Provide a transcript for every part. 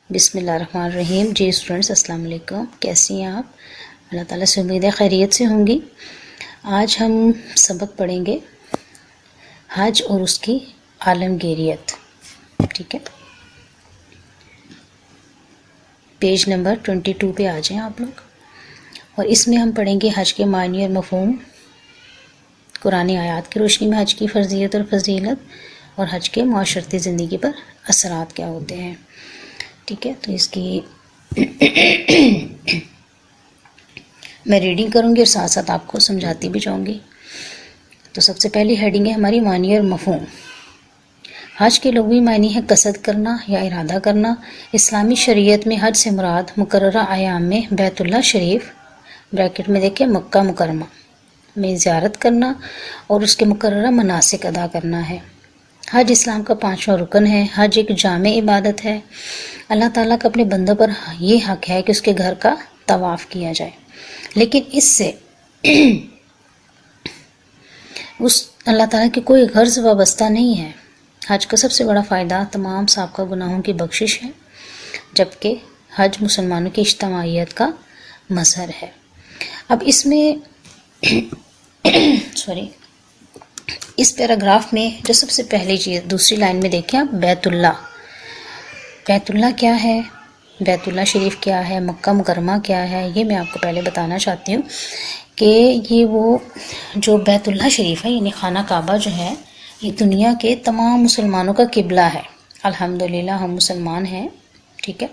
بسم اللہ الرحمن الرحیم۔ جی اسٹوڈنٹس السلام علیکم، کیسی ہیں آپ؟ اللہ تعالیٰ سے امید ہے خیریت سے ہوں گی۔ آج ہم سبق پڑھیں گے حج اور اس کی عالمگیریت، ٹھیک ہے؟ پیج نمبر 22 پہ آ جائیں آپ لوگ، اور اس میں ہم پڑھیں گے حج کے معنی اور مفہوم، قرآن آیات کی روشنی میں حج کی فرضیت اور فضیلت، اور حج کے معاشرتی زندگی پر اثرات کیا ہوتے ہیں، ٹھیک ہے؟ تو اس کی میں ریڈنگ کروں گی اور ساتھ ساتھ آپ کو سمجھاتی بھی جاؤں گی۔ تو سب سے پہلی ہیڈنگ ہے ہماری معنی اور مفہوم۔ حج کے لغوی معنی ہے قصد کرنا یا ارادہ کرنا۔ اسلامی شریعت میں حج سے مراد مقررہ ایام میں بیت اللہ شریف بریکٹ میں دیکھیں مکہ مکرمہ میں زیارت کرنا اور اس کے مقررہ مناسک ادا کرنا ہے۔ حج اسلام کا 5واں رکن ہے۔ حج ایک جامع عبادت ہے۔ اللہ تعالیٰ کا اپنے بندوں پر یہ حق ہے کہ اس کے گھر کا طواف کیا جائے، لیکن اس سے اس اللہ تعالیٰ کی کوئی غرض وابستہ نہیں ہے۔ حج کا سب سے بڑا فائدہ تمام سابقہ گناہوں کی بخشش ہے، جبکہ حج مسلمانوں کی اجتماعیت کا مظہر ہے۔ اب اس میں اس پیراگراف میں جو سب سے پہلی چیز دوسری لائن میں دیکھیں آپ، بیت اللہ۔ بیت اللہ کیا ہے، بیت اللہ شریف کیا ہے، مکہ مکرمہ کیا ہے، یہ میں آپ کو پہلے بتانا چاہتی ہوں کہ یہ وہ جو بیت اللہ شریف ہے یعنی خانہ کعبہ جو ہے، یہ دنیا کے تمام مسلمانوں کا قبلہ ہے۔ الحمدللہ ہم مسلمان ہیں، ٹھیک ہے؟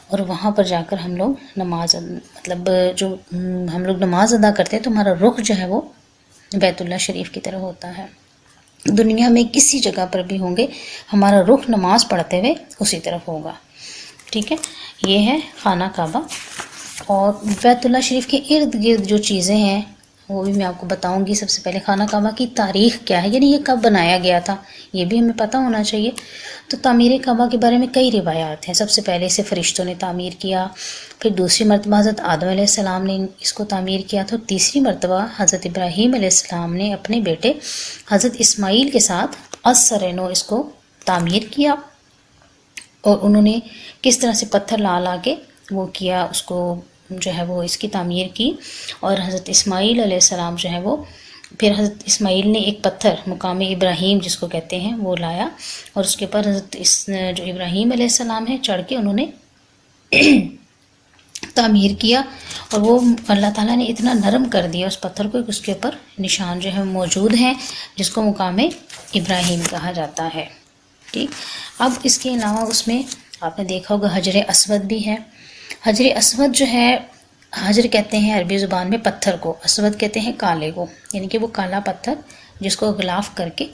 اور وہاں پر جا کر ہم لوگ نماز جو ہم لوگ نماز ادا کرتے ہیں تو ہمارا رخ جو ہے وہ بیت اللہ شریف کی طرف ہوتا ہے۔ دنیا میں کسی جگہ پر بھی ہوں گے ہمارا رخ نماز پڑھتے ہوئے اسی طرف ہوگا، ٹھیک ہے؟ یہ ہے خانہ کعبہ۔ اور بیت اللہ شریف کے ارد گرد جو چیزیں ہیں وہ بھی میں آپ کو بتاؤں گی۔ سب سے پہلے خانہ کعبہ کی تاریخ کیا ہے، یعنی یہ کب بنایا گیا تھا یہ بھی ہمیں پتہ ہونا چاہیے۔ تو تعمیر کعبہ کے بارے میں کئی روایات ہیں۔ سب سے پہلے اسے فرشتوں نے تعمیر کیا، پھر دوسری مرتبہ حضرت آدم علیہ السلام نے اس کو تعمیر کیا تھا، اور تیسری مرتبہ حضرت ابراہیم علیہ السلام نے اپنے بیٹے حضرت اسماعیل کے ساتھ از نو اس کو تعمیر کیا، اور انہوں نے کس طرح سے پتھر لا لا کے وہ کیا، اس کو جو ہے وہ اس کی تعمیر کی۔ اور حضرت اسماعیل علیہ السلام جو ہے وہ پھر حضرت اسماعیل نے ایک پتھر مقام ابراہیم جس کو کہتے ہیں وہ لایا، اور اس کے اوپر حضرت جو ابراہیم علیہ السلام ہے چڑھ کے انہوں نے تعمیر کیا، اور وہ اللہ تعالیٰ نے اتنا نرم کر دیا اس پتھر کو کہ اس کے اوپر نشان جو ہے موجود ہیں، جس کو مقام ابراہیم کہا جاتا ہے، ٹھیک؟ اب اس کے علاوہ اس میں آپ نے دیکھا ہوگا حجر اسود بھی ہے۔ حجر اسود جو ہے، حجر کہتے ہیں عربی زبان میں پتھر کو، اسود کہتے ہیں کالے کو، یعنی کہ وہ کالا پتھر جس کو غلاف کر کے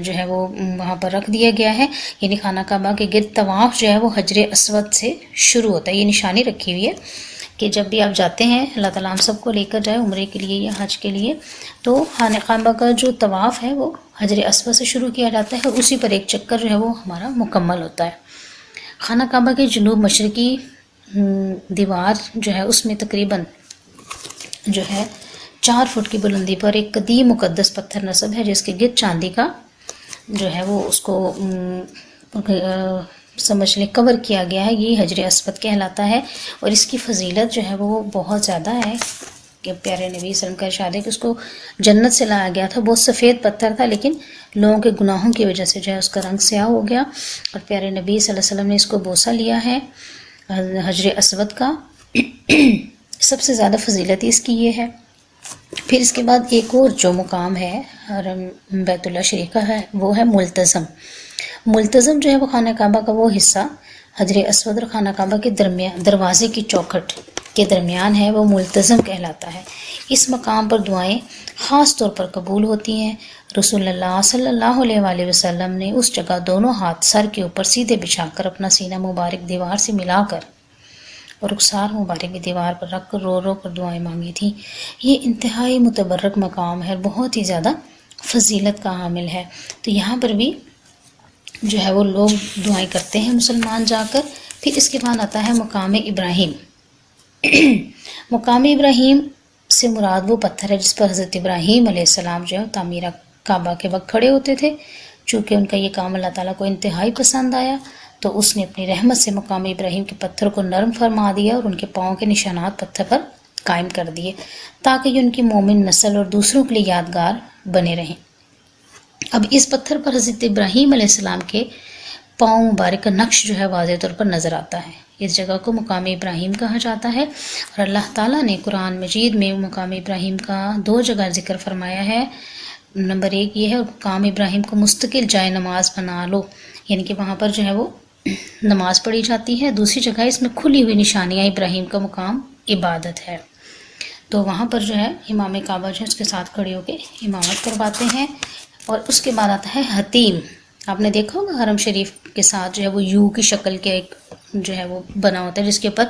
جو ہے وہ وہاں پر رکھ دیا گیا ہے۔ یعنی خانہ کعبہ کے گرد طواف جو ہے وہ حجر اسود سے شروع ہوتا ہے۔ یہ نشانی رکھی ہوئی ہے کہ جب بھی آپ جاتے ہیں، اللہ تعالیٰ ہم سب کو لے کر جائے عمرے کے لیے یا حج کے لیے، تو خانہ کعبہ کا جو طواف ہے وہ حجر اسود سے شروع کیا جاتا ہے، اور اسی پر ایک چکر جو ہے وہ ہمارا مکمل ہوتا ہے۔ خانہ کعبہ کے جنوب مشرقی دیوار جو ہے اس میں تقریباً جو ہے 4 فٹ کی بلندی پر ایک قدیم مقدس پتھر نصب ہے، جس کے گرد چاندی کا جو ہے وہ اس کو سمجھ لیں کور کیا گیا ہے۔ یہ حجر اسود کہلاتا ہے، اور اس کی فضیلت جو ہے وہ بہت زیادہ ہے کہ پیارے نبی صلی اللہ علیہ وسلم کا ارشاد ہے کہ اس کو جنت سے لایا گیا تھا۔ بہت سفید پتھر تھا، لیکن لوگوں کے گناہوں کی وجہ سے جو ہے اس کا رنگ سیاہ ہو گیا، اور پیارے نبی صلی اللہ علیہ وسلم نے اس کو بوسہ لیا ہے حجر اسود کا۔ سب سے زیادہ فضیلت اس کی یہ ہے۔ پھر اس کے بعد ایک اور جو مقام ہے بیت اللہ شریف کا ہے وہ ہے ملتزم۔ ملتزم جو ہے وہ خانہ کعبہ کا وہ حصہ حجر اسود اور خانہ کعبہ کے درمیان دروازے کی چوکھٹ کے درمیان ہے، وہ ملتزم کہلاتا ہے۔ اس مقام پر دعائیں خاص طور پر قبول ہوتی ہیں۔ رسول اللہ صلی اللہ علیہ وآلہ وسلم نے اس جگہ دونوں ہاتھ سر کے اوپر سیدھے بچھا کر اپنا سینہ مبارک دیوار سے ملا کر اور رخسار مبارک کی دیوار پر رکھ کر رو رو کر دعائیں مانگی تھیں۔ یہ انتہائی متبرک مقام ہے، بہت ہی زیادہ فضیلت کا حامل ہے۔ تو یہاں پر بھی جو ہے وہ لوگ دعائیں کرتے ہیں مسلمان جا کر۔ پھر اس کے بعد آتا ہے مقام ابراہیم۔ مقام ابراہیم سے مراد وہ پتھر ہے جس پر حضرت ابراہیم علیہ السلام جو ہے تعمیر کعبہ کے وقت کھڑے ہوتے تھے۔ چونکہ ان کا یہ کام اللہ تعالیٰ کو انتہائی پسند آیا، تو اس نے اپنی رحمت سے مقام ابراہیم کے پتھر کو نرم فرما دیا اور ان کے پاؤں کے نشانات پتھر پر قائم کر دیے تاکہ یہ ان کی مومن نسل اور دوسروں کے لیے یادگار بنے رہیں۔ اب اس پتھر پر حضرت ابراہیم علیہ السلام کے پاؤں مبارک کا نقش جو ہے واضح طور پر نظر آتا ہے۔ اس جگہ کو مقام ابراہیم کہا جاتا ہے اور اللہ تعالیٰ نے قرآن مجید میں مقام ابراہیم کا 2 جگہ ذکر فرمایا ہے۔ نمبر 1 یہ ہے، مقام ابراہیم کو مستقل جائے نماز بنا لو، یعنی کہ وہاں پر جو ہے وہ نماز پڑھی جاتی ہے۔ دوسری جگہ اس میں کھلی ہوئی نشانیاں ابراہیم کا مقام عبادت ہے، تو وہاں پر جو ہے امام کعبہ جو ہے اس کے ساتھ کھڑے ہو کے امامت کرواتے ہیں۔ اور اس کے بعد آتا ہے حتیم۔ آپ نے دیکھا ہوگا حرم شریف کے ساتھ جو ہے وہ یو کی شکل کے ایک جو ہے وہ بنا ہوتا ہے، جس کے اوپر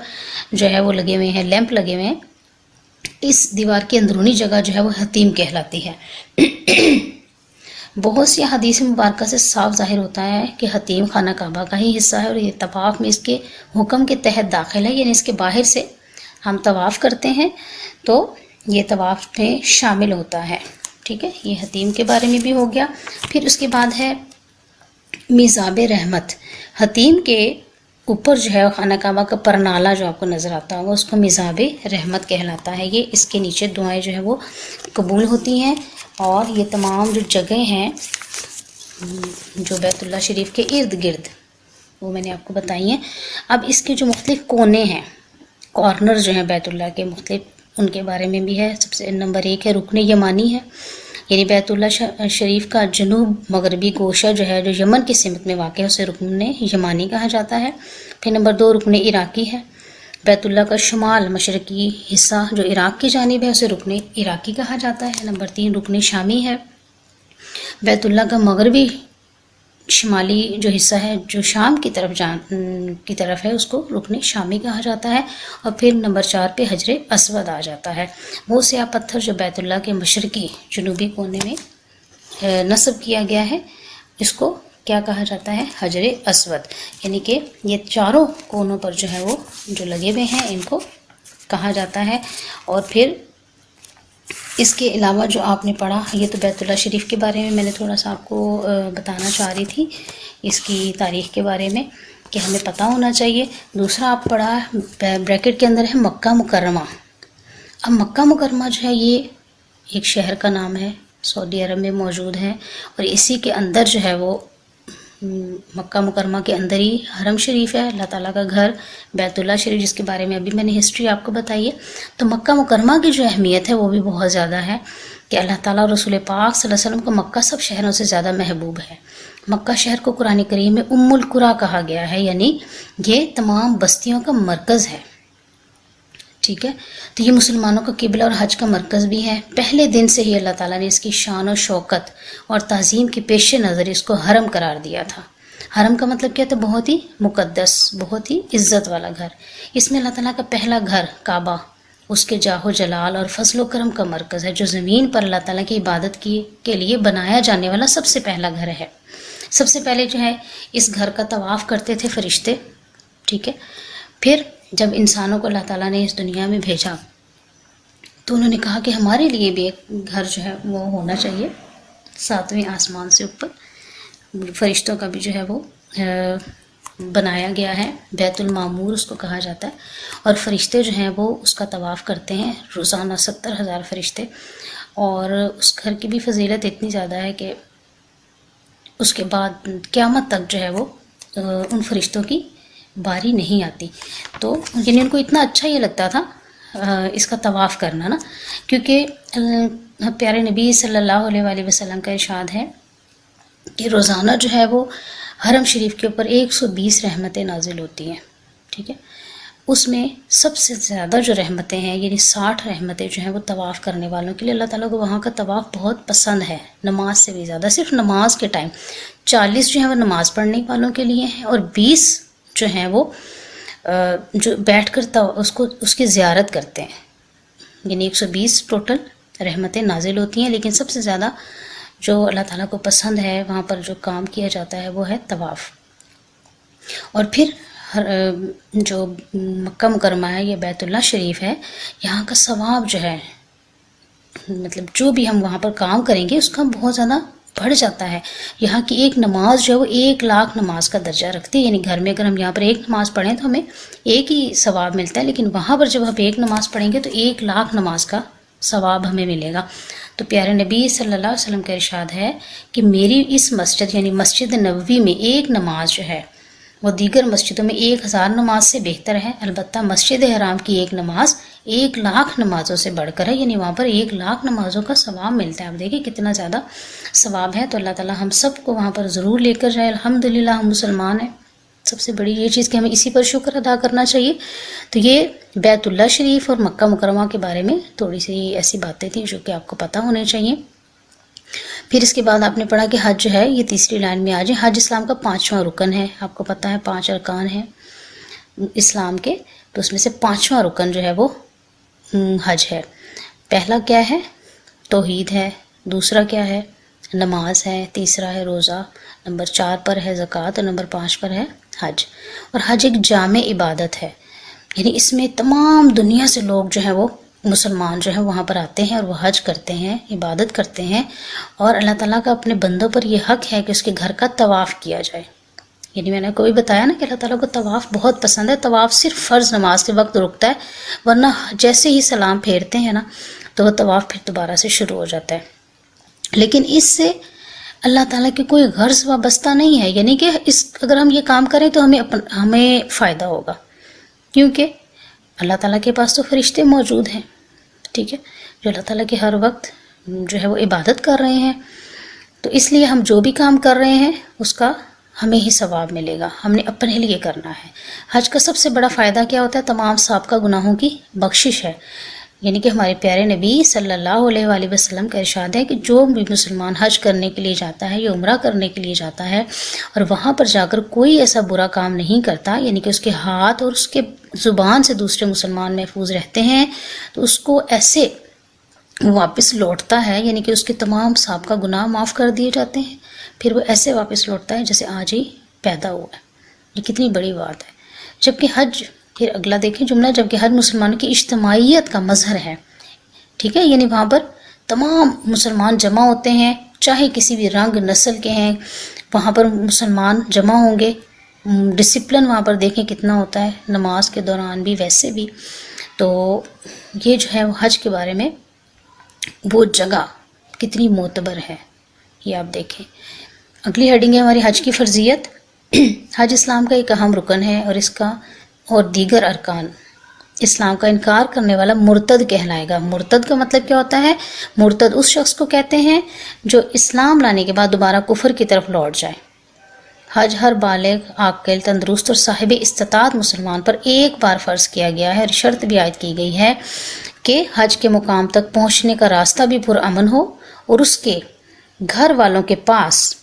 جو ہے وہ لگے ہوئے ہیں لیمپ لگے ہوئے ہیں۔ اس دیوار کی اندرونی جگہ جو ہے وہ حتیم کہلاتی ہے۔ بہت سی حدیث مبارکہ سے صاف ظاہر ہوتا ہے کہ حتیم خانہ کعبہ کا ہی حصہ ہے اور یہ طواف میں اس کے حکم کے تحت داخل ہے، یعنی اس کے باہر سے ہم طواف کرتے ہیں تو یہ طواف میں شامل ہوتا ہے۔ ٹھیک ہے، یہ حتیم کے بارے میں بھی ہو گیا۔ پھر اس کے بعد ہے میزاب رحمت۔ حتیم کے اوپر جو ہے خانہ کعبہ کا پرنالہ جو آپ کو نظر آتا ہوگا اس کو میزاب رحمت کہلاتا ہے۔ یہ اس کے نیچے دعائیں جو ہے وہ قبول ہوتی ہیں، اور یہ تمام جو جگہیں ہیں جو بیت اللہ شریف کے ارد گرد وہ میں نے آپ کو بتائی ہیں۔ اب اس کے جو مختلف کونے ہیں، کارنر جو ہیں بیت اللہ کے مختلف، ان کے بارے میں بھی ہے۔ سب سے نمبر 1 ہے رکن یمانی ہے، یعنی بیت اللہ شریف کا جنوب مغربی گوشہ جو ہے جو یمن کی سمت میں واقع ہے اسے رکن یمانی کہا جاتا ہے۔ پھر نمبر 2 رکن عراقی ہے۔ بیت اللہ کا شمال مشرقی حصہ جو عراق کی جانب ہے اسے رکن عراقی کہا جاتا ہے۔ نمبر 3 رکن شامی ہے۔ بیت اللہ کا مغربی شمالی جو حصہ ہے جو شام کی طرف ہے اس کو رکن شامی کہا جاتا ہے۔ اور پھر نمبر 4 پہ حجر اسود آ جاتا ہے، وہ سیاہ پتھر جو بیت اللہ کے مشرقی جنوبی کونے میں نصب کیا گیا ہے، اس کو کیا کہا جاتا ہے؟ حجر اسود، یعنی کہ یہ چاروں کونوں پر جو ہے وہ جو لگے ہوئے ہیں ان کو کہا جاتا ہے۔ اور پھر اس کے علاوہ جو آپ نے پڑھا، یہ تو بیت اللہ شریف کے بارے میں نے تھوڑا سا آپ کو بتانا چاہ رہی تھی، اس کی تاریخ کے بارے میں کہ ہمیں پتہ ہونا چاہیے۔ دوسرا آپ پڑھا بریکٹ کے اندر ہے مکہ مکرمہ۔ اب مکہ مکرمہ جو ہے یہ ایک شہر کا نام ہے، سعودی عرب میں موجود ہے، اور اسی کے اندر جو ہے وہ مکہ مکرمہ کے اندر ہی حرم شریف ہے، اللہ تعالیٰ کا گھر بیت اللہ شریف، جس کے بارے میں ابھی میں نے ہسٹری آپ کو بتائی ہے۔ تو مکہ مکرمہ کی جو اہمیت ہے وہ بھی بہت زیادہ ہے کہ اللہ تعالیٰ اور رسول پاک صلی اللہ علیہ وسلم کو مکہ سب شہروں سے زیادہ محبوب ہے۔ مکہ شہر کو قرآن کریم میں ام القریٰ کہا گیا ہے، یعنی یہ تمام بستیوں کا مرکز ہے۔ ٹھیک ہے، تو یہ مسلمانوں کا قبلہ اور حج کا مرکز بھی ہے۔ پہلے دن سے ہی اللہ تعالیٰ نے اس کی شان و شوکت اور تعظیم کے پیش نظر اس کو حرم قرار دیا تھا۔ حرم کا مطلب کیا تھا؟ بہت ہی مقدس، بہت ہی عزت والا گھر۔ اس میں اللہ تعالیٰ کا پہلا گھر کعبہ اس کے جاہ و جلال اور فضل و کرم کا مرکز ہے، جو زمین پر اللہ تعالیٰ کی عبادت کے لیے بنایا جانے والا سب سے پہلا گھر ہے۔ سب سے پہلے جو ہے اس گھر کا طواف کرتے تھے فرشتے۔ ٹھیک ہے، پھر جب انسانوں کو اللہ تعالیٰ نے اس دنیا میں بھیجا تو انہوں نے کہا کہ ہمارے لیے بھی ایک گھر جو ہے وہ ہونا چاہیے 7ویں آسمان سے اوپر۔ فرشتوں کا بھی جو ہے وہ بنایا گیا ہے، بیت المعمور اس کو کہا جاتا ہے، اور فرشتے جو ہیں وہ اس کا طواف کرتے ہیں روزانہ 70,000 فرشتے۔ اور اس گھر کی بھی فضیلت اتنی زیادہ ہے کہ اس کے بعد قیامت تک جو ہے وہ ان فرشتوں کی باری نہیں آتی۔ تو یعنی ان کو اتنا اچھا یہ لگتا تھا اس کا طواف کرنا نا، کیونکہ پیارے نبی صلی اللہ علیہ وآلہ وسلم کا ارشاد ہے کہ روزانہ جو ہے وہ حرم شریف کے اوپر 120 رحمتیں نازل ہوتی ہیں۔ ٹھیک ہے، اس میں سب سے زیادہ جو رحمتیں ہیں یعنی 60 رحمتیں جو ہیں وہ طواف کرنے والوں کے لیے، اللہ تعالیٰ کو وہاں کا طواف بہت پسند ہے، نماز سے بھی زیادہ۔ صرف نماز کے ٹائم 40 جو ہیں وہ نماز پڑھنے والوں کے لیے ہیں، اور 20 جو ہیں وہ جو بیٹھ کر اس کی زیارت کرتے ہیں، یعنی 120 ٹوٹل رحمتیں نازل ہوتی ہیں۔ لیکن سب سے زیادہ جو اللہ تعالیٰ کو پسند ہے وہاں پر جو کام کیا جاتا ہے وہ ہے طواف۔ اور پھر جو مکہ مکرمہ ہے یہ بیت اللہ شریف ہے، یہاں کا ثواب جو ہے، مطلب جو بھی ہم وہاں پر کام کریں گے اس کا بہت زیادہ بڑھ جاتا ہے. یہاں کی ایک نماز جو ہے وہ 1,00,000 نماز کا درجہ رکھتی ہے. یعنی گھر میں اگر ہم یہاں پر ایک نماز پڑھیں تو ہمیں ایک ہی ثواب ملتا ہے، لیکن وہاں پر جب ہم ایک نماز پڑھیں گے تو 1,00,000 نماز کا ثواب ہمیں ملے گا. تو پیارے نبی صلی اللہ علیہ وسلم کا ارشاد ہے کہ میری اس مسجد یعنی مسجد نبوی میں ایک نماز جو ہے وہ دیگر مسجدوں میں 1,000 نماز سے بہتر ہے. البتہ مسجد حرام کی ایک نماز 1,00,000 نمازوں سے بڑھ کر ہے. یعنی وہاں پر 1,00,000 نمازوں کا ثواب ملتا ہے. آپ دیکھیں کتنا زیادہ ثواب ہے. تو اللہ تعالی ہم سب کو وہاں پر ضرور لے کر جائے. الحمدللہ ہم مسلمان ہیں. سب سے بڑی یہ چیز کہ ہمیں اسی پر شکر ادا کرنا چاہیے. تو یہ بیت اللہ شریف اور مکہ مکرمہ کے بارے میں تھوڑی سی ایسی باتیں تھیں جو کہ آپ کو پتہ ہونے چاہیے. پھر اس کے بعد آپ نے پڑھا کہ حج جو ہے یہ تیسری لائن میں آ جائے. حج اسلام کا 5واں رکن ہے. آپ کو پتہ ہے 5 ارکان ہیں اسلام کے، تو اس میں سے 5واں رکن جو ہے وہ حج ہے. پہلا کیا ہے؟ توحید ہے. دوسرا کیا ہے؟ نماز ہے. تیسرا ہے روزہ. نمبر 4 پر ہے زکوٰۃ اور نمبر 5 پر ہے حج. اور حج ایک جامع عبادت ہے. یعنی اس میں تمام دنیا سے لوگ جو ہیں وہ مسلمان جو ہیں وہاں پر آتے ہیں اور وہ حج کرتے ہیں، عبادت کرتے ہیں. اور اللہ تعالیٰ کا اپنے بندوں پر یہ حق ہے کہ اس کے گھر کا طواف کیا جائے. یعنی میں نے کوئی بتایا نا کہ اللہ تعالیٰ کو طواف بہت پسند ہے. طواف صرف فرض نماز کے وقت رکتا ہے، ورنہ جیسے ہی سلام پھیرتے ہیں نا تو وہ طواف پھر دوبارہ سے شروع ہو جاتا ہے. لیکن اس سے اللہ تعالیٰ کی کوئی غرض وابستہ نہیں ہے. یعنی کہ اگر ہم یہ کام کریں تو ہمیں فائدہ ہوگا، کیونکہ اللہ تعالیٰ کے پاس تو فرشتے موجود ہیں، ٹھیک ہے، جو اللہ تعالیٰ کے ہر وقت جو ہے وہ عبادت کر رہے ہیں. تو اس لیے ہم جو بھی کام کر رہے ہیں اس کا ہمیں ہی ثواب ملے گا. ہم نے اپنے لیے کرنا ہے. حج کا سب سے بڑا فائدہ کیا ہوتا ہے؟ تمام سابقہ گناہوں کی بخشش ہے. یعنی کہ ہمارے پیارے نبی صلی اللہ علیہ وآلہ وسلم کا ارشاد ہے کہ جو بھی مسلمان حج کرنے کے لیے جاتا ہے یا عمرہ کرنے کے لیے جاتا ہے اور وہاں پر جا کر کوئی ایسا برا کام نہیں کرتا، یعنی کہ اس کے ہاتھ اور اس کے زبان سے دوسرے مسلمان محفوظ رہتے ہیں، تو اس کو ایسے واپس لوٹتا ہے. یعنی کہ اس کے تمام سابقہ گناہ معاف کر دیے جاتے ہیں. پھر وہ ایسے واپس لوٹتا ہے جیسے آج ہی پیدا ہوا ہے. یہ کتنی بڑی بات ہے. جبکہ حج، پھر اگلا دیکھیں جملہ، جبکہ حج مسلمانوں کی اجتماعیت کا مظہر ہے. ٹھیک ہے، یعنی وہاں پر تمام مسلمان جمع ہوتے ہیں، چاہے کسی بھی رنگ نسل کے ہیں، وہاں پر مسلمان جمع ہوں گے. ڈسپلن وہاں پر دیکھیں کتنا ہوتا ہے، نماز کے دوران بھی ویسے بھی. تو یہ جو ہے وہ حج کے بارے میں وہ جگہ کتنی معتبر ہے یہ آپ دیکھیں. اگلی ہیڈنگ ہے ہماری حج کی فرضیت. حج اسلام کا ایک اہم رکن ہے اور اس کا اور دیگر ارکان اسلام کا انکار کرنے والا مرتد کہلائے گا. مرتد کا مطلب کیا ہوتا ہے؟ مرتد اس شخص کو کہتے ہیں جو اسلام لانے کے بعد دوبارہ کفر کی طرف لوٹ جائے. حج ہر بالغ، عاقل، تندرست اور صاحب استطاعت مسلمان پر ایک بار فرض کیا گیا ہے، اور شرط بھی عائد کی گئی ہے کہ حج کے مقام تک پہنچنے کا راستہ بھی پرامن ہو اور اس کے گھر والوں کے پاس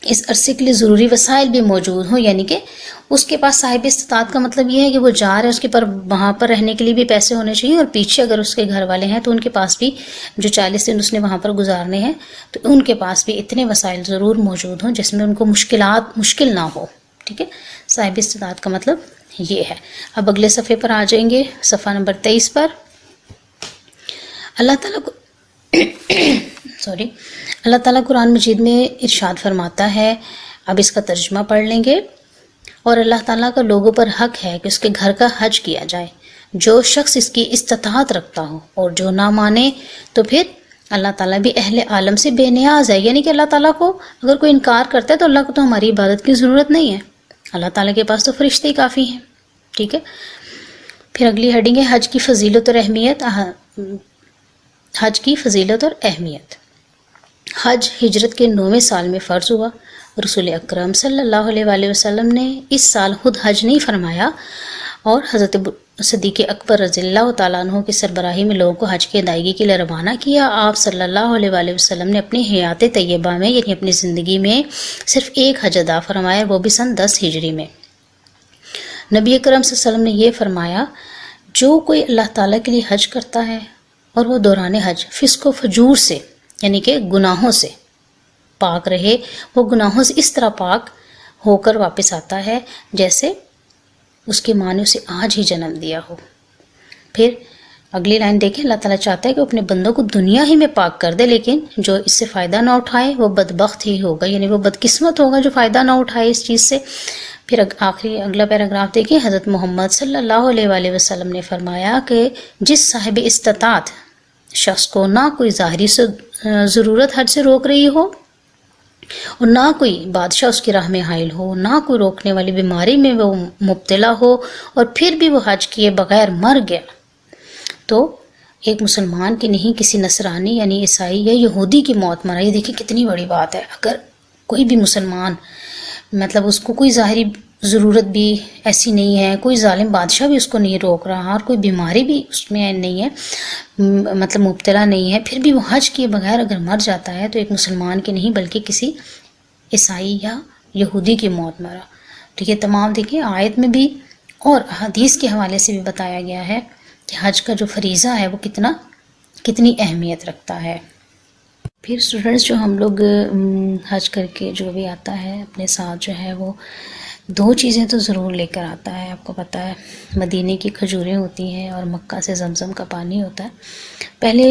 اس عرصے کے لیے ضروری وسائل بھی موجود ہوں. یعنی کہ اس کے پاس صاحب استطاعت کا مطلب یہ ہے کہ وہ جا رہے ہیں، اس کے پر وہاں پر رہنے کے لیے بھی پیسے ہونے چاہیے، اور پیچھے اگر اس کے گھر والے ہیں تو ان کے پاس بھی جو 40 دن اس نے وہاں پر گزارنے ہیں تو ان کے پاس بھی اتنے وسائل ضرور موجود ہوں جس میں ان کو مشکل نہ ہو. ٹھیک ہے، صاحب استطاعت کا مطلب یہ ہے. اب اگلے صفحے پر آ جائیں گے، صفحہ نمبر 23 پر. اللہ تعالیٰ قرآن مجید میں ارشاد فرماتا ہے. اب اس کا ترجمہ پڑھ لیں گے. اور اللہ تعالیٰ کا لوگوں پر حق ہے کہ اس کے گھر کا حج کیا جائے، جو شخص اس کی استطاعت رکھتا ہو، اور جو نہ مانے تو پھر اللہ تعالیٰ بھی اہل عالم سے بے نیاز ہے. یعنی کہ اللہ تعالیٰ کو اگر کوئی انکار کرتا ہے تو اللہ کو تو ہماری عبادت کی ضرورت نہیں ہے. اللہ تعالیٰ کے پاس تو فرشتے ہی کافی ہیں. ٹھیک ہے، پھر اگلی ہیڈنگ ہے حج کی فضیلت اور اہمیت. حج کی فضیلت اور اہمیت. حج ہجرت کے 9ویں سال میں فرض ہوا. رسول اکرم صلی اللہ علیہ وآلہ وسلم نے اس سال خود حج نہیں فرمایا، اور حضرت صدیق اکبر رضی اللہ تعالیٰ عنہ کی سربراہی میں لوگوں کو حج کی ادائیگی کے لیے روانہ کیا. آپ صلی اللہ علیہ وآلہ وسلم نے اپنی حیات طیبہ میں یعنی اپنی زندگی میں صرف ایک حج ادا فرمایا، وہ بھی سن 10 ہجری میں. نبی اکرم صلی اللہ علیہ وسلم نے یہ فرمایا، جو کوئی اللہ تعالیٰ کے لیے حج کرتا ہے اور وہ دوران حج فسق و فجور سے یعنی کہ گناہوں سے پاک رہے، وہ گناہوں سے اس طرح پاک ہو کر واپس آتا ہے جیسے اس کی ماں نے اسے آج ہی جنم دیا ہو. پھر اگلی لائن دیکھیں، اللہ تعالیٰ چاہتا ہے کہ اپنے بندوں کو دنیا ہی میں پاک کر دے، لیکن جو اس سے فائدہ نہ اٹھائے وہ بدبخت ہی ہوگا، یعنی وہ بدقسمت ہوگا جو فائدہ نہ اٹھائے اس چیز سے۔ پھر آخری اگلا پیراگراف دیکھیں، حضرت محمد صلی اللہ علیہ وآلہ وسلم نے فرمایا کہ جس صاحب استطاعت شخص کو نہ کوئی ظاہری ضرورت حج سے روک رہی ہو اور نہ کوئی بادشاہ اس کی راہ میں حائل ہو، نہ کوئی روکنے والی بیماری میں وہ مبتلا ہو، اور پھر بھی وہ حج کیے بغیر مر گیا، تو ایک مسلمان کی نہیں، کسی نصرانی یعنی عیسائی یا یہودی کی موت مرا۔ یہ دیکھیں کتنی بڑی بات ہے، اگر کوئی بھی مسلمان مطلب اس کو کوئی ظاہری ضرورت بھی ایسی نہیں ہے، کوئی ظالم بادشاہ بھی اس کو نہیں روک رہا، اور کوئی بیماری بھی اس میں نہیں ہے، مطلب مبتلا نہیں ہے، پھر بھی وہ حج کیے بغیر اگر مر جاتا ہے تو ایک مسلمان کی نہیں بلکہ کسی عیسائی یا یہودی کی موت مرا۔ تو یہ تمام دیکھیں آیت میں بھی اور حدیث کے حوالے سے بھی بتایا گیا ہے کہ حج کا جو فریضہ ہے وہ کتنی اہمیت رکھتا ہے۔ پھر اسٹوڈنٹس جو ہم لوگ حج کر کے جو بھی آتا ہے اپنے ساتھ جو ہے وہ 2 چیزیں تو ضرور لے کر آتا ہے۔ آپ کو پتہ ہے مدینے کی کھجوریں ہوتی ہیں اور مکہ سے زمزم کا پانی ہوتا ہے۔ پہلے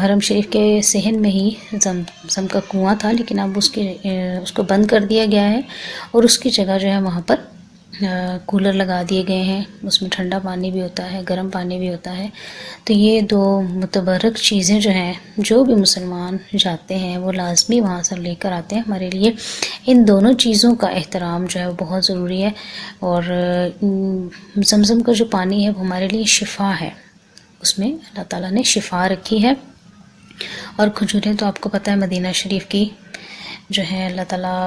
حرم شریف کے صحن میں ہی زمزم کا کنواں تھا، لیکن اب اس کو بند کر دیا گیا ہے، اور اس کی جگہ جو ہے وہاں پر کولر لگا دیے گئے ہیں، اس میں ٹھنڈا پانی بھی ہوتا ہے، گرم پانی بھی ہوتا ہے۔ تو یہ 2 متبرک چیزیں جو ہیں، جو بھی مسلمان جاتے ہیں وہ لازمی وہاں سے لے کر آتے ہیں ہمارے لیے۔ ان دونوں چیزوں کا احترام جو ہے وہ بہت ضروری ہے، اور زمزم کا جو پانی ہے وہ ہمارے لیے شفا ہے، اس میں اللہ تعالیٰ نے شفا رکھی ہے۔ اور کھجوریں تو آپ کو پتہ ہے مدینہ شریف کی جو ہے اللہ تعالیٰ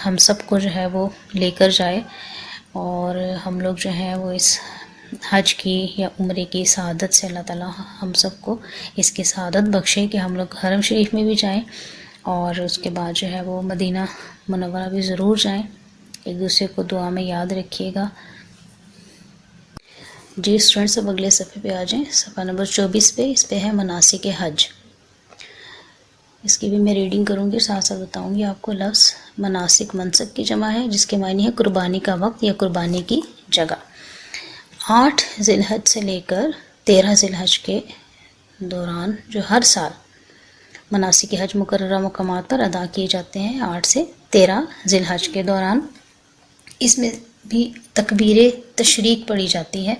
ہم سب کو جو ہے وہ لے کر جائے، اور ہم لوگ جو ہیں وہ اس حج کی یا عمرے کی سعادت سے اللہ تعالیٰ ہم سب کو اس کی سعادت بخشے کہ ہم لوگ حرم شریف میں بھی جائیں، اور اس کے بعد جو ہے وہ مدینہ منورہ بھی ضرور جائیں۔ ایک دوسرے کو دعا میں یاد رکھیے گا۔ جی اسٹوڈنٹس اب اگلے صفحے پہ آ جائیں، صفحہ نمبر 24 پہ، اس پہ ہے مناسک حج۔ اس کی بھی میں ریڈنگ کروں گی، ساتھ ساتھ بتاؤں گی آپ کو۔ لفظ مناسک منسک کی جمع ہے، جس کے معنی ہے قربانی کا وقت یا قربانی کی جگہ۔ 8 ذی الحج سے لے کر 13 ذی الحج کے دوران جو ہر سال مناسک حج مقررہ مقامات پر ادا کیے جاتے ہیں، 8 سے 13 ذی الحج کے دوران، اس میں بھی تکبیر تشریق پڑھی جاتی ہے۔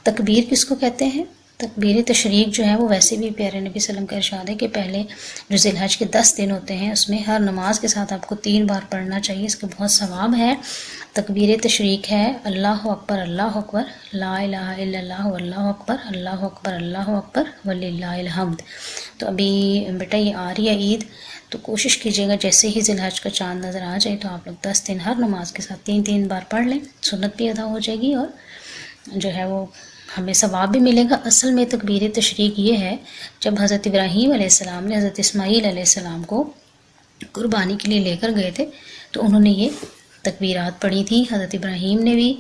تکبیر کس کو کہتے ہیں؟ تکبیر تشریق جو ہے وہ ویسے بھی پیارے نبی صلی اللہ علیہ وسلم کا ارشاد ہے کہ پہلے جو ذی الحج کے 10 دن ہوتے ہیں اس میں ہر نماز کے ساتھ آپ کو 3 بار پڑھنا چاہیے، اس کا بہت ثواب ہے۔ تکبیر تشریق ہے اللہ اکبر لا الہ الا اللہ واللہ اکبر اللہ اکبر وللہ الحمد۔ تو ابھی بیٹا یہ آ رہی ہے عید، تو کوشش کیجیے گا جیسے ہی ذی الحج کا چاند نظر آ جائے تو آپ لوگ 10 دن ہر نماز کے ساتھ 3 بار پڑھ لیں، سنت بھی ادا ہو جائے گی اور جو ہے وہ ہمیں ثواب بھی ملے گا۔ اصل میں تکبیر تشریق یہ ہے، جب حضرت ابراہیم علیہ السلام نے حضرت اسماعیل علیہ السلام کو قربانی کے لیے لے کر گئے تھے تو انہوں نے یہ تکبیرات پڑھی تھی، حضرت ابراہیم نے بھی،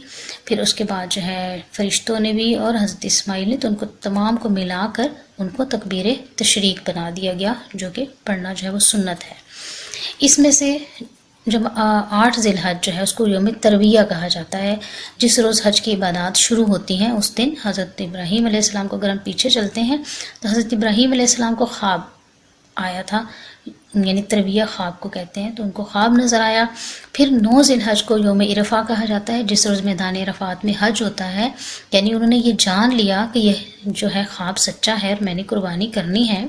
پھر اس کے بعد جو ہے فرشتوں نے بھی، اور حضرت اسماعیل نے، تو ان کو تمام کو ملا کر ان کو تکبیر تشریق بنا دیا گیا، جو کہ پڑھنا جو ہے وہ سنت ہے۔ اس میں سے جب 8 ذی الحج جو ہے اس کو یوم ترویہ کہا جاتا ہے، جس روز حج کی عبادات شروع ہوتی ہیں اس دن حضرت ابراہیم علیہ السلام کو اگر ہم پیچھے چلتے ہیں تو حضرت ابراہیم علیہ السلام کو خواب آیا تھا، یعنی ترویہ خواب کو کہتے ہیں، تو ان کو خواب نظر آیا۔ پھر 9 ذی الحج کو یوم عرفہ کہا جاتا ہے، جس روز میدان عرفات میں حج ہوتا ہے، یعنی انہوں نے یہ جان لیا کہ یہ جو ہے خواب سچا ہے اور میں نے قربانی کرنی ہے،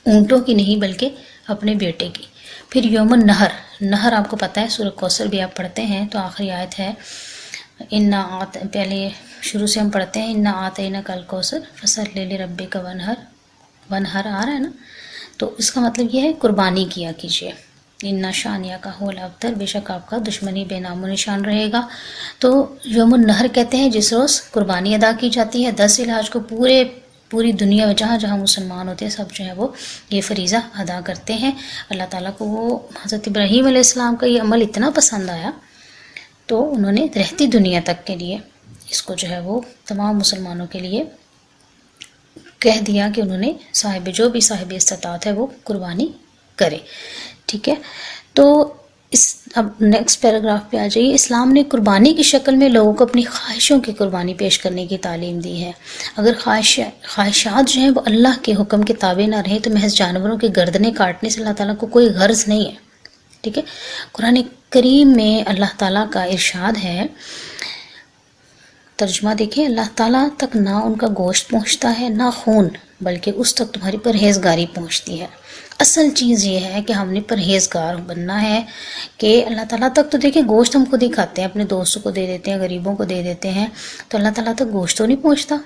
اونٹوں کی نہیں بلکہ اپنے بیٹے کی۔ پھر یوم نہر آپ کو پتہ ہے، سورہ کوثر بھی آپ پڑھتے ہیں تو آخری آیت ہے پہلے شروع سے ہم پڑھتے ہیں انا اعطیناک الکوثر فصلی لربک ونہر آ رہا ہے نا، تو اس کا مطلب یہ ہے قربانی کیا کیجیے۔ انا شانیہ کا هو الابتر، بے شک آپ کا دشمنی بے نام و نشان رہے گا۔ تو یوم النہر کہتے ہیں جس روز قربانی ادا کی جاتی ہے۔ 10 ذی الحج کو پوری دنیا میں جہاں جہاں مسلمان ہوتے ہیں سب جو ہے وہ یہ فریضہ ادا کرتے ہیں۔ اللہ تعالیٰ کو وہ حضرت ابراہیم علیہ السلام کا یہ عمل اتنا پسند آیا تو انہوں نے رہتی دنیا تک کے لیے اس کو جو ہے وہ تمام مسلمانوں کے لیے کہہ دیا کہ انہوں نے جو بھی صاحب استطاعت ہے وہ قربانی کرے، ٹھیک ہے۔ تو اس اب نیکسٹ پیراگراف پہ آ جائیے. اسلام نے قربانی کی شکل میں لوگوں کو اپنی خواہشوں کی قربانی پیش کرنے کی تعلیم دی ہے. اگر خواہشات جو ہیں وہ اللہ کے حکم کے تابع نہ رہے تو محض جانوروں کی گردنیں کاٹنے سے اللہ تعالیٰ کو کوئی غرض نہیں ہے. ٹھیک ہے. قرآن کریم میں اللہ تعالیٰ کا ارشاد ہے، ترجمہ دیکھیں، اللہ تعالیٰ تک نہ ان کا گوشت پہنچتا ہے نہ خون، بلکہ اس تک تمہاری پرہیزگاری پہنچتی ہے. اصل چیز یہ ہے کہ ہم نے پرہیزگار بننا ہے کہ اللہ تعالیٰ تک تو دیکھیں گوشت ہم خود ہی کھاتے ہیں، اپنے دوستوں کو دے دیتے ہیں، غریبوں کو دے دیتے ہیں، تو اللہ تعالیٰ تک گوشت تو نہیں پہنچتا،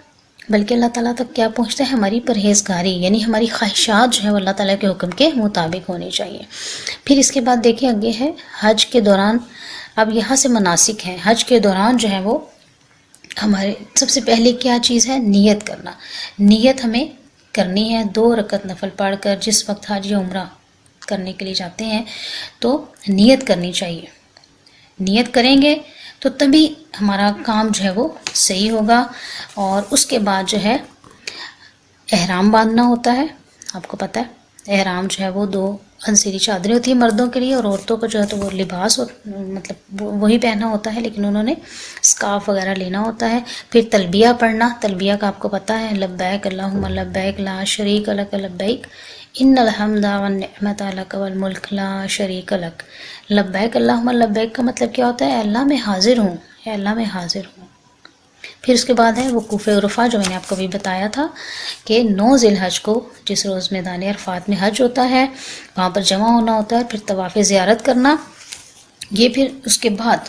بلکہ اللہ تعالیٰ تک کیا پہنچتا ہے؟ ہماری پرہیزگاری، یعنی ہماری خواہشات جو ہیں وہ اللہ تعالیٰ کے حکم کے مطابق ہونی چاہیے. پھر اس کے بعد دیکھیں آگے ہے حج کے دوران. اب یہاں سے مناسک ہیں. حج کے دوران جو ہے وہ ہمارے سب سے پہلے کیا چیز ہے؟ نیت کرنا. نیت ہمیں کرنی ہے 2 رکعت نفل پڑھ کر. جس وقت حج یا عمرہ کرنے کے لیے جاتے ہیں تو نیت کرنی چاہیے. نیت کریں گے تو تبھی ہمارا کام جو ہے وہ صحیح ہوگا. اور اس کے بعد جو ہے احرام باندھنا ہوتا ہے. آپ کو پتہ ہے احرام جو ہے وہ 2 انسیری چادریں ہوتی ہیں مردوں کے لیے، اور عورتوں کو جو ہے تو وہ لباس مطلب وہی پہننا ہوتا ہے، لیکن انہوں نے اسکارف وغیرہ لینا ہوتا ہے. پھر تلبیہ پڑھنا. تلبیہ کا آپ کو پتہ ہے، لبیک اللہم لبیک لا شریک لک لبیک ان الحمد والنعمت لک والملک لا شریک لک. لبیک اللہم لبیک کا مطلب کیا ہوتا ہے؟ اے اللہ میں حاضر ہوں، اے اللہ میں حاضر ہوں. پھر اس کے بعد ہے وقوف عرفہ، جو میں نے آپ کو بھی بتایا تھا کہ 9 ذی الحج کو جس روز میدان عرفات میں حج ہوتا ہے وہاں پر جمع ہونا ہوتا ہے. پھر طواف زیارت کرنا. یہ پھر اس کے بعد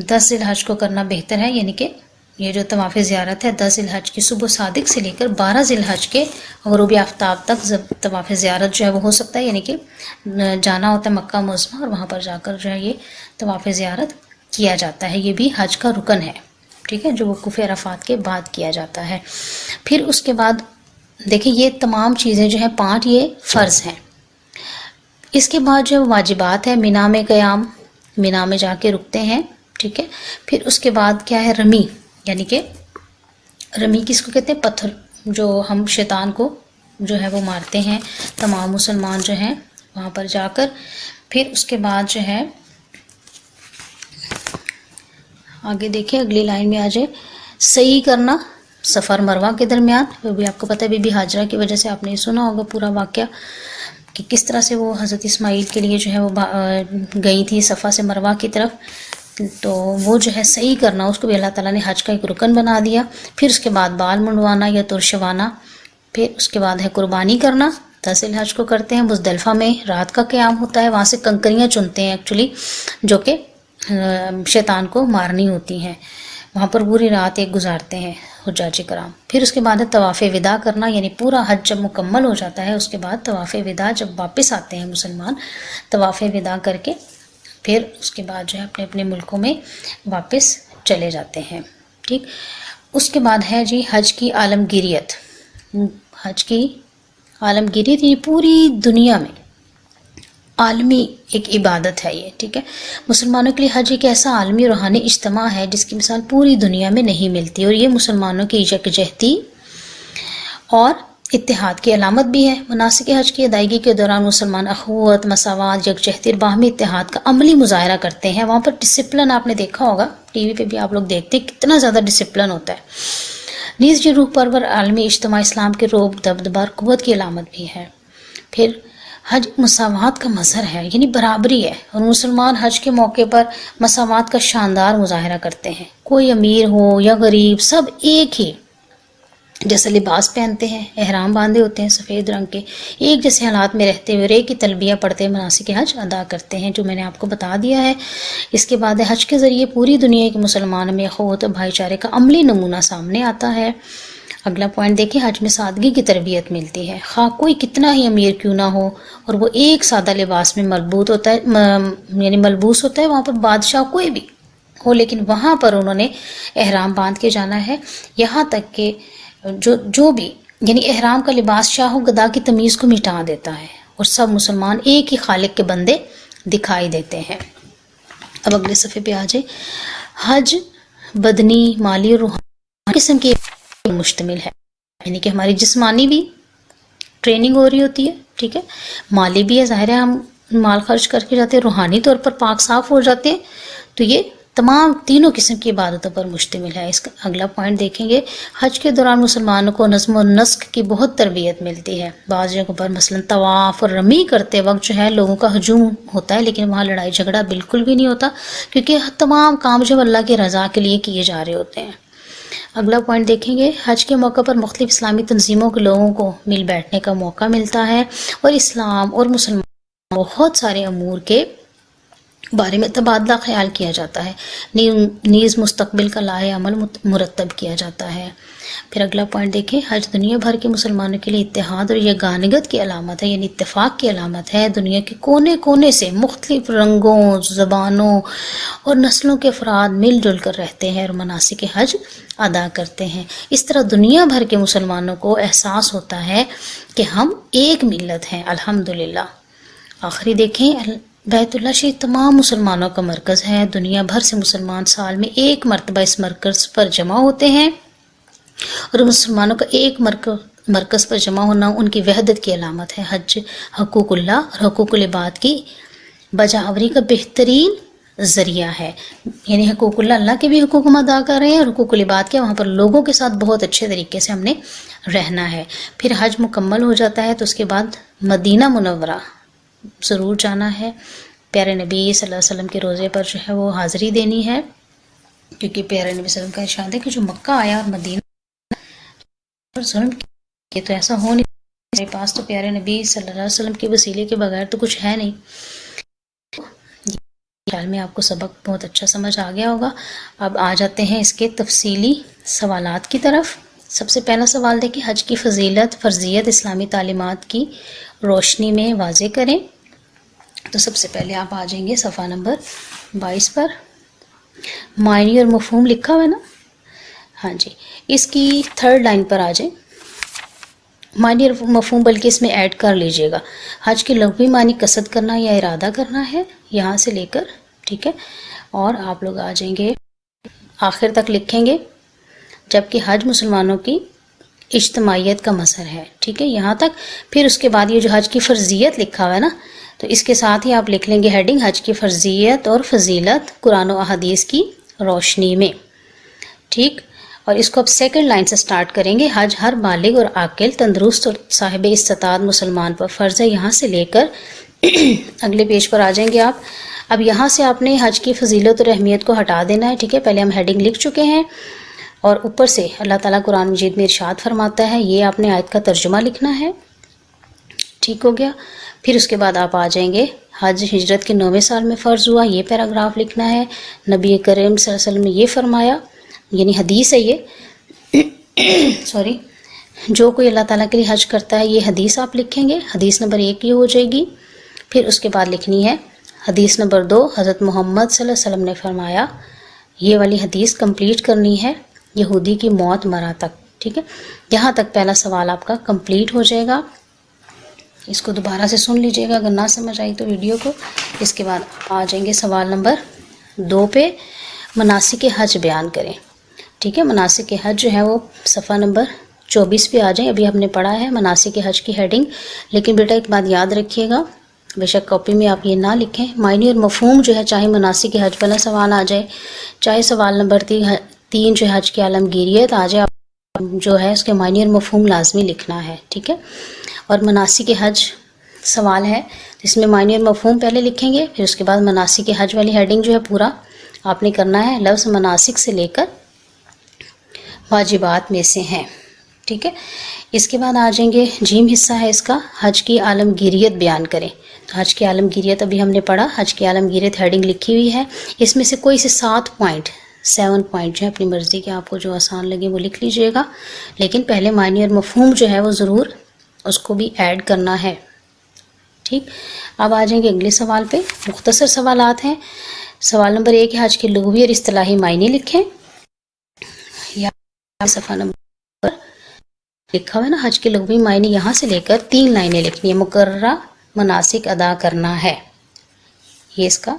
10 ذی الحج کو کرنا بہتر ہے، یعنی کہ یہ جو طواف زیارت ہے 10 ذی الحج کی صبح صادق سے لے کر 12 ذی الحج کے غروب آفتاب تک طواف زیارت جو ہے وہ ہو سکتا ہے، یعنی کہ جانا ہوتا ہے مکہ معظمہ اور وہاں پر جا کر جو ہے یہ طواف زیارت کیا جاتا ہے. یہ بھی حج کا رکن ہے، ٹھیک ہے، جو وقوف عرفات کے بعد کیا جاتا ہے. پھر اس کے بعد دیکھیں یہ تمام چیزیں جو ہیں 5 یہ فرض ہیں. اس کے بعد جو واجبات ہے، مینا میں قیام، مینا میں جا کے رکتے ہیں، ٹھیک ہے. پھر اس کے بعد کیا ہے؟ رمی، یعنی کہ رمی کس کو کہتے ہیں؟ پتھر جو ہم شیطان کو جو ہے وہ مارتے ہیں تمام مسلمان جو ہیں وہاں پر جا کر. پھر اس کے بعد جو ہے آگے دیکھیں اگلی لائن میں آ جائے سعی کرنا صفا اور مروہ کے درمیان. وہ بھی آپ کو پتہ ہے بی بی ہاجرہ کی وجہ سے آپ نے سنا ہوگا پورا واقعہ کہ کس طرح سے وہ حضرت اسماعیل کے لیے جو ہے وہ گئی تھی صفا سے مروہ کی طرف. تو وہ جو ہے سعی کرنا اس کو بھی اللہ تعالیٰ نے حج کا ایک رکن بنا دیا. پھر اس کے بعد بال منڈوانا یا ترشوانا. پھر اس کے بعد ہے قربانی کرنا. 10 ذی الحج کو کرتے ہیں. مزدلفہ میں رات کا قیام ہوتا ہے، وہاں سے کنکریاں چنتے ہیں ایکچولی جو کہ شیطان کو مارنی ہوتی ہیں. وہاں پر پوری رات ایک گزارتے ہیں حجاج کرام. پھر اس کے بعد ہے طواف وداع کرنا، یعنی پورا حج جب مکمل ہو جاتا ہے اس کے بعد طواف وداع جب واپس آتے ہیں مسلمان طواف وداع کر کے پھر اس کے بعد جو ہے اپنے اپنے ملکوں میں واپس چلے جاتے ہیں. ٹھیک. اس کے بعد ہے جی حج کی عالمگیریت. حج کی عالمگیریت یہ پوری دنیا میں عالمی ایک عبادت ہے یہ. ٹھیک ہے. مسلمانوں کے لیے حج ایک ایسا عالمی روحانی اجتماع ہے جس کی مثال پوری دنیا میں نہیں ملتی، اور یہ مسلمانوں کی یکجہتی اور اتحاد کی علامت بھی ہے. مناسک حج کی ادائیگی کے دوران مسلمان اخوت، مساوات، یکجہتی اور باہمی اتحاد کا عملی مظاہرہ کرتے ہیں. وہاں پر ڈسپلن آپ نے دیکھا ہوگا، ٹی وی پہ بھی آپ لوگ دیکھتے ہیں کتنا زیادہ ڈسپلن ہوتا ہے. نیز یہ روح پرور عالمی اجتماع اسلام کے روب، دبدبہ اور قوت کی علامت بھی ہے. پھر حج مساوات کا مظہر ہے، یعنی برابری ہے، اور مسلمان حج کے موقع پر مساوات کا شاندار مظاہرہ کرتے ہیں. کوئی امیر ہو یا غریب سب ایک ہی جیسا لباس پہنتے ہیں، احرام باندھے ہوتے ہیں سفید رنگ کے، ایک جیسے حالات میں رہتے ہوئے ایک ہی تلبیہ پڑھتے ہوئے مناسک حج ادا کرتے ہیں، جو میں نے آپ کو بتا دیا ہے. اس کے بعد حج کے ذریعے پوری دنیا کے مسلمان میں اخوت و بھائی چارے کا عملی نمونہ سامنے آتا ہے. اگلا پوائنٹ دیکھیں حج میں سادگی کی تربیت ملتی ہے. خواہ کوئی کتنا ہی امیر کیوں نہ ہو اور وہ ایک سادہ لباس میں ملبوس ہوتا ہے وہاں پر بادشاہ کوئی بھی ہو، لیکن وہاں پر انہوں نے احرام باندھ کے جانا ہے. یہاں تک کہ جو بھی یعنی احرام کا لباس شاہ و گدا کی تمیز کو مٹا دیتا ہے اور سب مسلمان ایک ہی خالق کے بندے دکھائی دیتے ہیں. اب اگلے صفحے پہ آ جائے. حج بدنی، مالی اور روحانی قسم کی مشتمل ہے، یعنی کہ ہماری جسمانی بھی ٹریننگ ہو رہی ہوتی ہے، ٹھیک ہے، مالی بھی ہے، ظاہر ہے ہم مال خرچ کر کے جاتے ہیں، روحانی طور پر پاک صاف ہو جاتے ہیں. تو یہ تمام تینوں قسم کی عبادتوں پر مشتمل ہے. اس کا اگلا پوائنٹ دیکھیں گے. حج کے دوران مسلمانوں کو نظم و نسق کی بہت تربیت ملتی ہے. بعض جگہوں پر مثلا طواف اور رمی کرتے وقت جو ہے لوگوں کا ہجوم ہوتا ہے، لیکن وہاں لڑائی جھگڑا بالکل بھی نہیں ہوتا، کیونکہ تمام کام جو اللہ کی رضا کے لیے کیے جا رہے ہوتے ہیں. اگلا پوائنٹ دیکھیں گے. حج کے موقع پر مختلف اسلامی تنظیموں کے لوگوں کو مل بیٹھنے کا موقع ملتا ہے، اور اسلام اور مسلمان بہت سارے امور کے بارے میں تبادلہ خیال کیا جاتا ہے، نیز مستقبل کا لائحہ عمل مرتب کیا جاتا ہے. پھر اگلا پوائنٹ دیکھیں. حج دنیا بھر کے مسلمانوں کے لیے اتحاد اور یگانگت کی علامت ہے، یعنی اتفاق کی علامت ہے. دنیا کے کونے کونے سے مختلف رنگوں، زبانوں اور نسلوں کے افراد مل جل کر رہتے ہیں اور مناسک حج ادا کرتے ہیں. اس طرح دنیا بھر کے مسلمانوں کو احساس ہوتا ہے کہ ہم ایک ملت ہیں. الحمدللہ. آخری دیکھیں. بیت اللہ شریف تمام مسلمانوں کا مرکز ہے. دنیا بھر سے مسلمان سال میں ایک مرتبہ اس مرکز پر جمع ہوتے ہیں، اور مسلمانوں کا ایک مرکز پر جمع ہونا ان کی وحدت کی علامت ہے. حج حقوق اللہ اور حقوق العباد کی بجاوری کا بہترین ذریعہ ہے. یعنی حقوق اللہ، اللہ کے بھی حقوق ہم ادا کر رہے ہیں، اور حقوق العباد کے وہاں پر لوگوں کے ساتھ بہت اچھے طریقے سے ہم نے رہنا ہے. پھر حج مکمل ہو جاتا ہے تو اس کے بعد مدینہ منورہ ضرور جانا ہے. پیارے نبی صلی اللہ علیہ وسلم کے روزے پر جو ہے وہ حاضری دینی ہے، کیونکہ پیارے نبی صلی اللہ علیہ وسلم کا ارشاد ہے کہ جو مکہ آیا اور مدینہ پر ظلم کیا تو ایسا ہو نہیں. میرے پاس تو پیارے نبی صلی اللہ علیہ وسلم کے وسیلے کے بغیر تو کچھ ہے نہیں. خیال میں آپ کو سبق بہت اچھا سمجھ آ گیا ہوگا. اب آ جاتے ہیں اس کے تفصیلی سوالات کی طرف. سب سے پہلا سوال دیکھیں. حج کی فضیلت فرضیت اسلامی تعلیمات کی روشنی میں واضح کریں. تو سب سے پہلے آپ آ جائیں گے صفحہ نمبر 22 پر. معنی اور مفہوم لکھا ہوا ہے نا؟ ہاں جی، اس کی 3rd لائن پر آ جائیں. معنی اور مفہوم بلکہ اس میں ایڈ کر لیجئے گا. حج کے لغوی معنی قصد کرنا یا ارادہ کرنا ہے، یہاں سے لے کر، ٹھیک ہے. اور آپ لوگ آ جائیں گے آخر تک لکھیں گے، جبکہ حج مسلمانوں کی اجتماعیت کا مظہر ہے، ٹھیک ہے، یہاں تک. پھر اس کے بعد یہ جو حج کی فرضیت لکھا ہوا ہے نا، تو اس کے ساتھ ہی آپ لکھ لیں گے ہیڈنگ حج کی فرضیت اور فضیلت قرآن و احادیث کی روشنی میں، ٹھیک. اور اس کو اب 2nd لائن سے سٹارٹ کریں گے. حج ہر بالغ اور عاقل، تندرست اور صاحب استطاعت مسلمان پر فرض ہے. یہاں سے لے کر اگلے پیج پر آ جائیں گے آپ. اب یہاں سے آپ نے حج کی فضیلت اور اہمیت کو ہٹا دینا ہے، ٹھیک ہے. پہلے ہم ہیڈنگ لکھ چکے ہیں، اور اوپر سے اللہ تعالیٰ قرآن مجید میں ارشاد فرماتا ہے، یہ آپ نے آیت کا ترجمہ لکھنا ہے، ٹھیک ہو گیا. پھر اس کے بعد آپ آ جائیں گے حج ہجرت کے 9ویں سال میں فرض ہوا، یہ پیراگراف لکھنا ہے. نبی کریم صلی اللہ علیہ وسلم نے یہ فرمایا، یعنی حدیث ہے یہ سوری، جو کوئی اللہ تعالیٰ کے لیے حج کرتا ہے، یہ حدیث آپ لکھیں گے. حدیث نمبر 1 یہ ہو جائے گی. پھر اس کے بعد لکھنی ہے حدیث نمبر 2، حضرت محمد صلی اللہ علیہ وسلم نے فرمایا. یہ والی حدیث کمپلیٹ کرنی ہے یہودی کی موت مرا تک، ٹھیک ہے. یہاں تک پہلا سوال آپ کا کمپلیٹ ہو جائے گا. اس کو دوبارہ سے سن لیجئے گا اگر نہ سمجھ آئی تو ویڈیو کو. اس کے بعد آ جائیں گے سوال نمبر 2 پہ، مناسک حج بیان کریں، ٹھیک ہے. مناسک حج جو ہے وہ صفحہ نمبر 24 پہ آ جائیں. ابھی ہم نے پڑھا ہے مناسک حج کی ہیڈنگ، لیکن بیٹا ایک بات یاد رکھیے گا، بے شک کاپی میں آپ یہ نہ لکھیں. معنی اور مفہوم جو ہے، چاہے مناسک حج والا سوال آ جائے، چاہے سوال نمبر 3 جو ہے حج کی عالمگیریت آ جائے، آپ جو ہے اس کے معنی اور مفہوم لازمی لکھنا ہے، ٹھیک ہے. اور مناسک حج سوال ہے جس میں معنی اور مفہوم پہلے لکھیں گے، پھر اس کے بعد مناسک حج والی ہیڈنگ جو ہے پورا آپ نے کرنا ہے. لفظ مناسک سے لے کر واجبات میں سے ہیں، ٹھیک ہے. اس کے بعد آ جائیں گے جیم حصہ ہے اس کا، حج کی عالمگیریت بیان کریں. تو حج کی عالمگیریت ابھی ہم نے پڑھا، حج کی عالمگیریت ہیڈنگ لکھی ہوئی ہے. اس میں سے کوئی سے 7 پوائنٹ جو ہے اپنی مرضی کے آپ کو جو آسان لگے وہ لکھ لیجئے گا، لیکن پہلے معنی اور مفہوم جو ہے وہ ضرور اس کو بھی ایڈ کرنا ہے، ٹھیک. اب آ جائیں گے اگلے سوال پہ. مختصر سوالات ہیں. سوال نمبر 1 ہے حج کے لغوی اور اصطلاحی معنی لکھیں. یا صفحہ نمبر لکھا ہوا ہے نا حج کے لغوی معنی، یہاں سے لے کر 3 لائنیں لکھنی ہے. مقررہ مناسک ادا کرنا ہے، یہ اس کا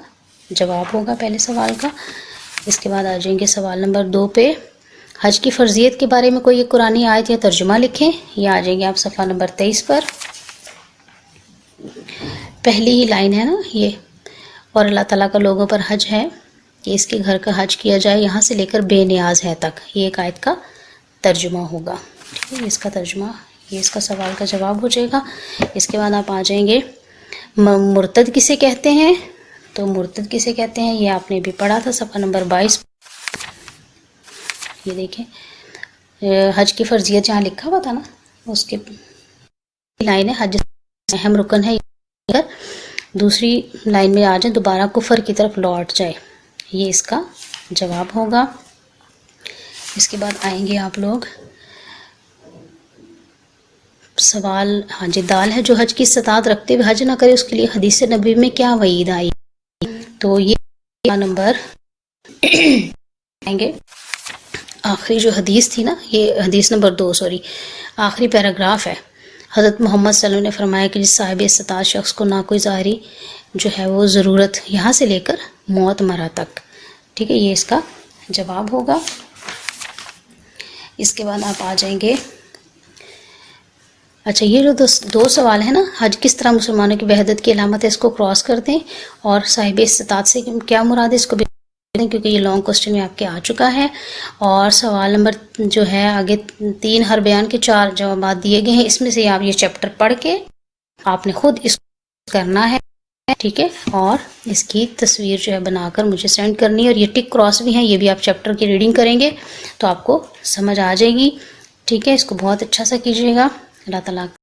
جواب ہوگا پہلے سوال کا. اس کے بعد آ جائیں گے سوال نمبر 2 پہ. حج کی فرضیت کے بارے میں کوئی ایک قرآنی آیت یا ترجمہ لکھیں. یہ آ جائیں گے آپ صفحہ نمبر 23 پر. پہلی ہی لائن ہے نا یہ، اور اللہ تعالیٰ کا لوگوں پر حج ہے کہ اس کے گھر کا حج کیا جائے، یہاں سے لے کر بے نیاز ہے تک، یہ ایک آیت کا ترجمہ ہوگا. ٹھیک ہے، اس کا ترجمہ، یہ اس کا سوال کا جواب ہو جائے گا. اس کے بعد آپ آ جائیں گے مرتد کسے کہتے ہیں. تو مرتد کسے کہتے ہیں یہ آپ نے بھی پڑھا تھا صفحہ نمبر 22. یہ دیکھیں حج کی فرضیت جہاں لکھا ہوا تھا نا، اس کے لائن ہے حج اہم رکن ہے. دوسری لائن میں آ جائیں دوبارہ کفر کی طرف لوٹ جائے، یہ اس کا جواب ہوگا. اس کے بعد آئیں گے آپ لوگ سوال، ہاں جی، دال ہے جو حج کی استطاعت رکھتے ہوئے حج نہ کرے اس کے لیے حدیث نبی میں کیا وعید آئی. تو یہ نمبر آئیں گے آخری جو حدیث تھی نا، یہ حدیث نمبر 2 آخری پیراگراف ہے. حضرت محمد صلی اللہ علیہ وسلم نے فرمایا کہ جس صاحب استطاعت شخص کو نہ کوئی ظاہری جو ہے وہ ضرورت یہاں سے لے کر موت مرا تک. ٹھیک ہے، یہ اس کا جواب ہوگا. اس کے بعد آپ آ جائیں گے، اچھا یہ جو دو سوال ہے نا، حج کس طرح مسلمانوں کی وحدت کی علامت ہے، اس کو کراس کر دیں، اور صاحب استطاعت سے کیا مراد ہے اس کو بھی دیں، کیونکہ یہ لانگ کوسچن میں آپ کے آ چکا ہے. اور سوال نمبر جو ہے آگے 3 ہر بیان کے 4 جوابات دیے گئے ہیں، اس میں سے آپ یہ چیپٹر پڑھ کے آپ نے خود اس کو کرنا ہے. ٹھیک ہے، اور اس کی تصویر جو ہے بنا کر مجھے سینڈ کرنی ہے، اور یہ ٹک کراس بھی ہیں، یہ بھی آپ چیپٹر کی ریڈنگ کریں گے تو آپ کو سمجھ آ جائے گی. ٹھیک ہے، اس کو بہت اچھا سا کیجیے گا. اللہ تعالیٰ